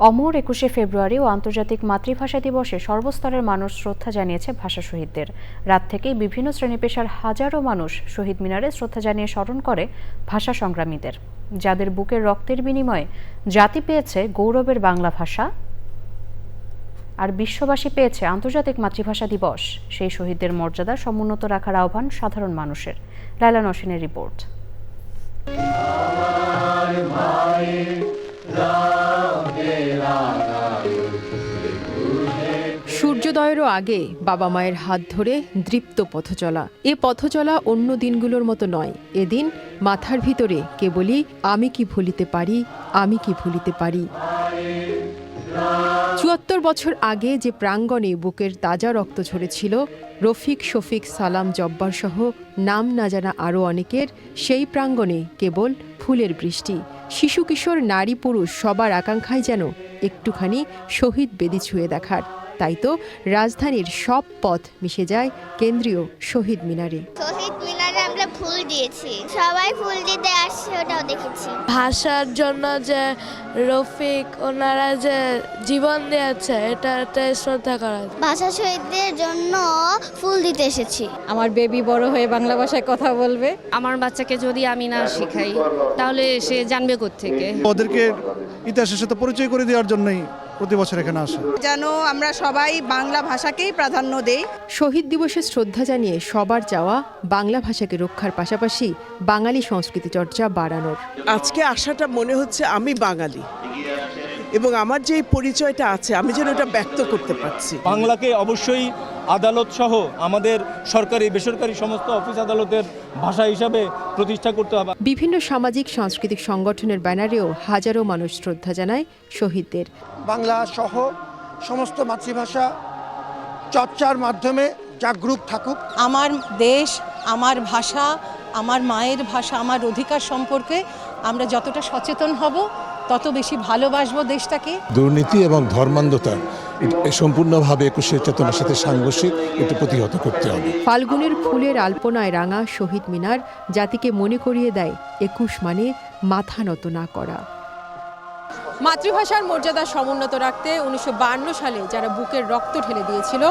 অমর ২১শে ফেব্রুয়ারি ও আন্তর্জাতিক মাতৃভাষা দিবসে সর্বস্তরের মানুষ শ্রদ্ধা জানিয়েছে ভাষা শহীদদের। রাত থেকেই বিভিন্ন শ্রেণী পেশার হাজারো মানুষ শহীদ মিনারে শ্রদ্ধা জানিয়ে স্মরণ করে ভাষা সংগ্রামীদের, যাদের বুকের রক্তের বিনিময়ে জাতি পেয়েছে গৌরবের বাংলা ভাষা আর বিশ্ববাসী পেয়েছে আন্তর্জাতিক মাতৃভাষা দিবস। সেই শহীদদের মর্যাদা সমুন্নত রাখার আহ্বান সাধারণ মানুষের। লায়লা নওশিনের রিপোর্ট। সূর্যোদয়েরও আগে বাবা মায়ের হাত ধরে দৃপ্ত পথচলা। এ পথচলা অন্য দিনগুলোর মতো নয়। এদিন মাথার ভিতরে কেবলই আমি কি ভুলিতে পারি, আমি কি ভুলিতে পারি। ৭৪ বছর আগে যে প্রাঙ্গণে বুকের তাজা রক্ত ঝরেছিল, রফিক, শফিক, সালাম, জব্বার সহ নাম না জানা আরও অনেকের, সেই প্রাঙ্গণে কেবল ফুলের বৃষ্টি। শিশু, কিশোর, নারী, পুরুষ সবার আকাঙ্ক্ষায় যেন একটুখানি শহীদ বেদি ছুঁয়ে দেখার। তাই তো রাজধানীর সব পথ মিশে যায় কেন্দ্রীয় শহীদ মিনারে। শহীদ মিনারে আমরা ফুল দিয়েছি, সবাই ফুল দিতে আসছে, ওটাও দেখেছি। ভাষার জন্য যে রফিক ওনারা যে জীবন দিয়েছে, এটা শ্রদ্ধা করা। ভাষা শহীদদের জন্য ফুল দিতে এসেছি। আমার বেবি বড় হয়ে বাংলা ভাষায় কথা বলবে। আমার বাচ্চাকে যদি আমি না শিখাই তাহলে সে জানবে কোত্থেকে। ওদেরকে ইতিহাসের সাথে পরিচয় করে দেওয়ার জন্যই প্রতি বছর এখানে আসে, যেন আমরা সবাই বাংলা ভাষাকেই প্রাধান্য দেই। শহীদ দিবসে শ্রদ্ধা জানিয়ে সবার চাওয়া বাংলা ভাষাকে রক্ষার পাশাপাশি বাঙালি সংস্কৃতি চর্চা বাড়ানোর। আজকে আসাটা মনে হচ্ছে আমি বাঙালি এবং আমার যে পরিচয়টা আছে আমি যেন এটা ব্যক্ত করতে পারছি। বাংলাকে অবশ্যই আদালত সহ আমাদের সরকারি বেসরকারি সমস্ত অফিস আদালতের ভাষা হিসাবে প্রতিষ্ঠা করতে হবে। বিভিন্ন সামাজিক সাংস্কৃতিক সংগঠনের ব্যানারেও হাজারো মানুষ শ্রদ্ধা জানায় শহীদদের। বাংলা সহ সমস্ত মাতৃভাষা চর্চার মাধ্যমে জাগরুক থাকুক। আমার দেশ, আমার ভাষা, আমার মায়ের ভাষা, আমার অধিকার সম্পর্কে আমরা যতটা সচেতন হব তত বেশি ভালোবাসবো দেশটাকে। দুর্নীতি এবং ধর্মান্ধতা সম্পূর্ণভাবে ২১শে চেতনার সাথে সাংঘর্ষিক, এটা প্রতিহত করতে হবে। ফাল্গুনের ফুলের আলপনায় রাঙা শহীদ মিনার জাতিকে মনে করিয়ে দেয় ২১ মানে মাথা নত না করা। মাতৃভাষার মর্যাদা সমুন্নত রাখতে ১৯৫২ সালে যারা বুকের রক্ত ঢেলে দিয়েছিল,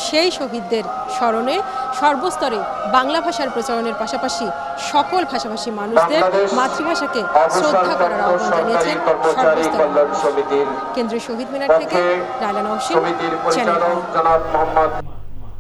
সেই শহীদদের স্মরণে সর্বস্তরে বাংলা ভাষার প্রচলনের পাশাপাশি সকল ভাষাভাষী মানুষদের মাতৃভাষাকে শ্রদ্ধা করার আহ্বান জানিয়েছেন সর্বস্তরের। কেন্দ্রীয় শহীদ মিনার থেকে লায়লা নওশিন, চ্যানেল।